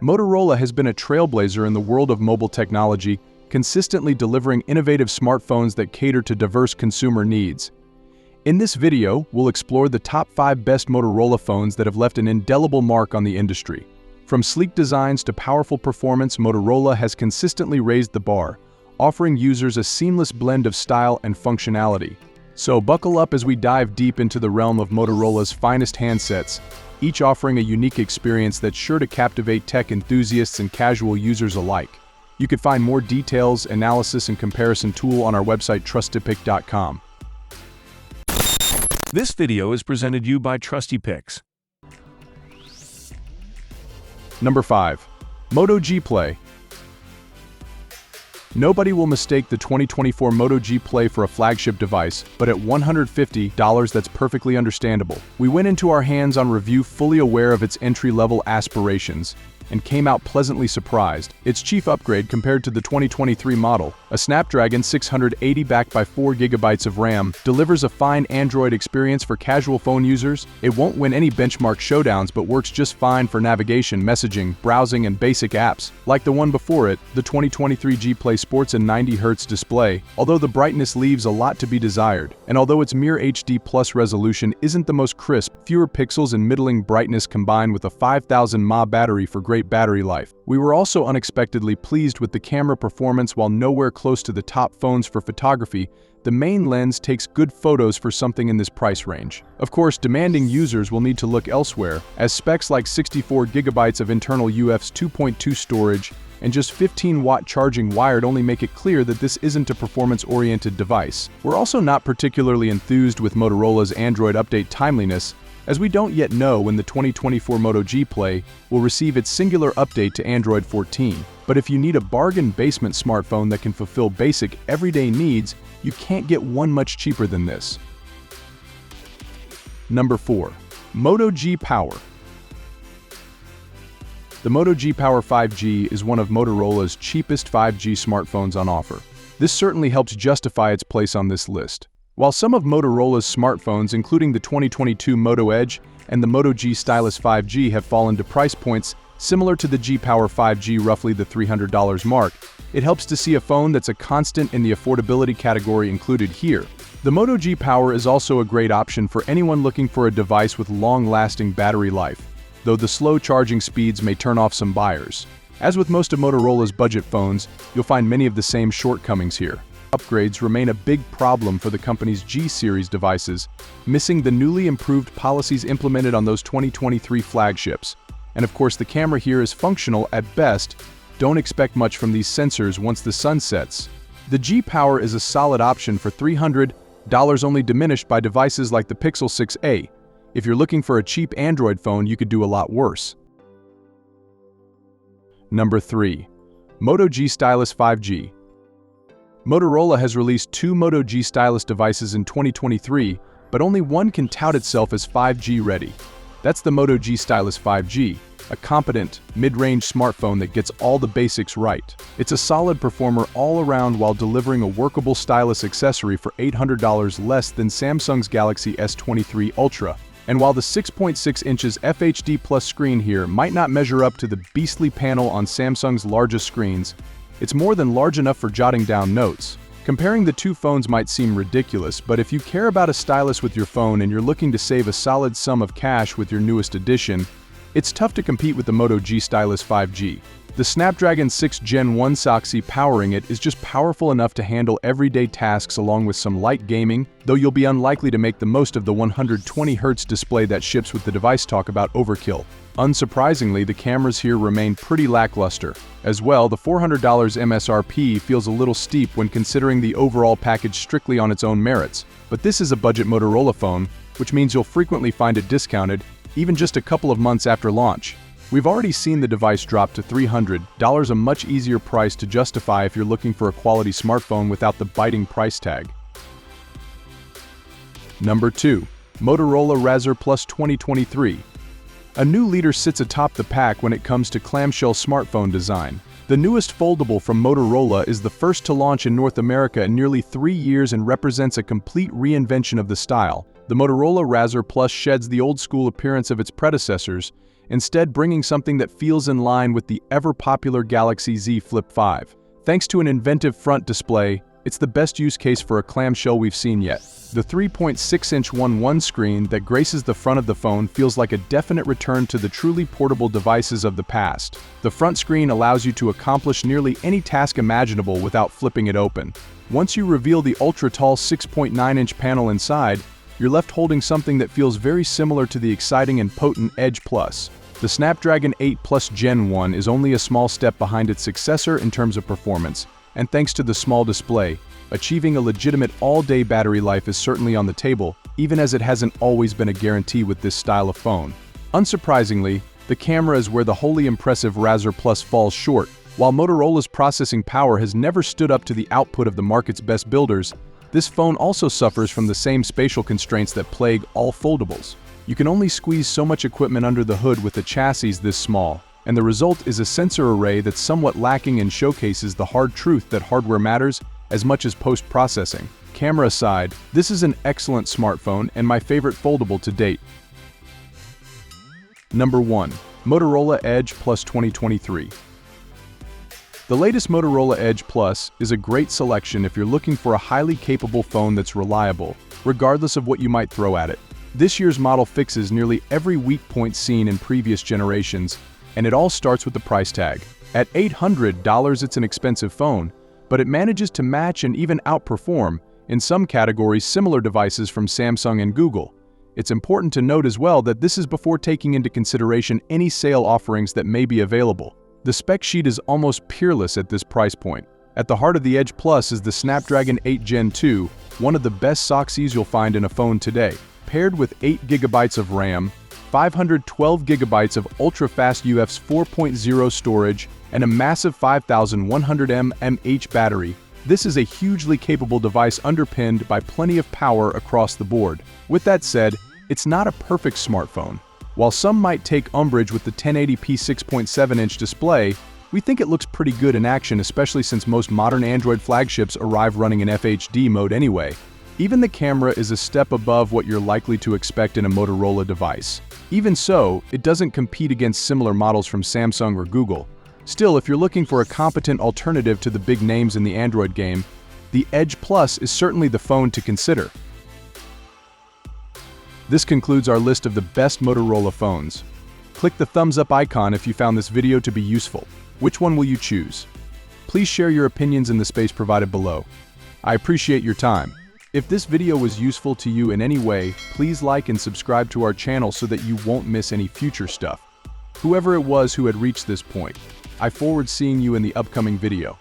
Motorola has been a trailblazer in the world of mobile technology, consistently delivering innovative smartphones that cater to diverse consumer needs. In this video, we'll explore the top 5 best Motorola phones that have left an indelible mark on the industry. From sleek designs to powerful performance, Motorola has consistently raised the bar, offering users a seamless blend of style and functionality. So buckle up as we dive deep into the realm of Motorola's finest handsets, each offering a unique experience that's sure to captivate tech enthusiasts and casual users alike. You can find more details, analysis, and comparison tool on our website trustypic.com. This video is presented you by TrustyPics. Number 5. Moto G Play. Nobody will mistake the 2024 Moto G Play for a flagship device, but at $150, that's perfectly understandable. We went into our hands-on review fully aware of its entry-level aspirations, and came out pleasantly surprised. Its chief upgrade compared to the 2023 model, a Snapdragon 680 backed by 4 GB of RAM, delivers a fine Android experience for casual phone users. It won't win any benchmark showdowns but works just fine for navigation, messaging, browsing, and basic apps. Like the one before it, the 2023 G Play sports a 90Hz display, although the brightness leaves a lot to be desired. And although its mere HD Plus resolution isn't the most crisp, fewer pixels and middling brightness combined with a 5000 mAh battery for great battery life. We were also unexpectedly pleased with the camera performance. While nowhere close to the top phones for photography, the main lens takes good photos for something in this price range. Of course, demanding users will need to look elsewhere, as specs like 64 GB of internal UFS 2.2 storage and just 15-watt charging wired only make it clear that this isn't a performance-oriented device. We're also not particularly enthused with Motorola's Android update timeliness, as we don't yet know when the 2024 Moto G Play will receive its singular update to Android 14. But if you need a bargain basement smartphone that can fulfill basic, everyday needs, you can't get one much cheaper than this. Number 4. Moto G Power. The Moto G Power 5G is one of Motorola's cheapest 5G smartphones on offer. This certainly helps justify its place on this list. While some of Motorola's smartphones, including the 2022 Moto Edge and the Moto G Stylus 5G, have fallen to price points similar to the G Power 5G, roughly the $300 mark, it helps to see a phone that's a constant in the affordability category included here. The Moto G Power is also a great option for anyone looking for a device with long-lasting battery life, though the slow charging speeds may turn off some buyers. As with most of Motorola's budget phones, you'll find many of the same shortcomings here. Upgrades remain a big problem for the company's G series devices, missing the newly improved policies implemented on those 2023 flagships. And of course, the camera here is functional at best. Don't expect much from these sensors once the sun sets. The G Power is a solid option for $300, only diminished by devices like the Pixel 6a. If you're looking for a cheap Android phone, you could do a lot worse. Number 3. Moto G Stylus 5G. Motorola has released 2 Moto G Stylus devices in 2023, but only one can tout itself as 5G ready. That's the Moto G Stylus 5G, a competent, mid-range smartphone that gets all the basics right. It's a solid performer all around while delivering a workable stylus accessory for $800 less than Samsung's Galaxy S23 Ultra. And while the 6.6 inches FHD Plus screen here might not measure up to the beastly panel on Samsung's largest screens, it's more than large enough for jotting down notes. Comparing the two phones might seem ridiculous, but if you care about a stylus with your phone and you're looking to save a solid sum of cash with your newest addition, it's tough to compete with the Moto G Stylus 5G. The Snapdragon 6 Gen 1 SoC powering it is just powerful enough to handle everyday tasks along with some light gaming, though you'll be unlikely to make the most of the 120Hz display that ships with the device. Talk about overkill. Unsurprisingly, the cameras here remain pretty lackluster. As well, the $400 MSRP feels a little steep when considering the overall package strictly on its own merits. But this is a budget Motorola phone, which means you'll frequently find it discounted, even just a couple of months after launch. We've already seen the device drop to $300, a much easier price to justify if you're looking for a quality smartphone without the biting price tag. Number 2. Motorola Razer Plus 2023. A new leader sits atop the pack when it comes to clamshell smartphone design. The newest foldable from Motorola is the first to launch in North America in nearly 3 years and represents a complete reinvention of the style. The Motorola Razer Plus sheds the old-school appearance of its predecessors instead bringing something that feels in line with the ever-popular Galaxy Z Flip 5. Thanks to an inventive front display, it's the best use case for a clamshell we've seen yet. The 3.6-inch 1.1 screen that graces the front of the phone feels like a definite return to the truly portable devices of the past. The front screen allows you to accomplish nearly any task imaginable without flipping it open. Once you reveal the ultra-tall 6.9-inch panel inside, you're left holding something that feels very similar to the exciting and potent Edge Plus. The Snapdragon 8 Plus Gen 1 is only a small step behind its successor in terms of performance, and thanks to the small display, achieving a legitimate all-day battery life is certainly on the table, even as it hasn't always been a guarantee with this style of phone. Unsurprisingly, the camera is where the wholly impressive Razer Plus falls short. While Motorola's processing power has never stood up to the output of the market's best builders, this phone also suffers from the same spatial constraints that plague all foldables. You can only squeeze so much equipment under the hood with a chassis this small, and the result is a sensor array that's somewhat lacking and showcases the hard truth that hardware matters as much as post-processing. Camera aside, this is an excellent smartphone and my favorite foldable to date. Number 1. Motorola Edge Plus 2023. The latest Motorola Edge Plus is a great selection if you're looking for a highly capable phone that's reliable, regardless of what you might throw at it. This year's model fixes nearly every weak point seen in previous generations, and it all starts with the price tag. At $800, it's an expensive phone, but it manages to match and even outperform, in some categories, similar devices from Samsung and Google. It's important to note as well that this is before taking into consideration any sale offerings that may be available. The spec sheet is almost peerless at this price point. At the heart of the Edge Plus is the Snapdragon 8 Gen 2, one of the best SoCs you'll find in a phone today. Paired with 8 GB of RAM, 512 GB of ultra-fast UFS 4.0 storage, and a massive 5100 mAh battery, this is a hugely capable device underpinned by plenty of power across the board. With that said, it's not a perfect smartphone. While some might take umbrage with the 1080p 6.7-inch display, we think it looks pretty good in action, especially since most modern Android flagships arrive running in FHD mode anyway. Even the camera is a step above what you're likely to expect in a Motorola device. Even so, it doesn't compete against similar models from Samsung or Google. Still, if you're looking for a competent alternative to the big names in the Android game, the Edge Plus is certainly the phone to consider. This concludes our list of the best Motorola phones. Click the thumbs up icon if you found this video to be useful. Which one will you choose? Please share your opinions in the space provided below. I appreciate your time. If this video was useful to you in any way, please like and subscribe to our channel so that you won't miss any future stuff. Whoever it was who had reached this point, I forward seeing you in the upcoming video.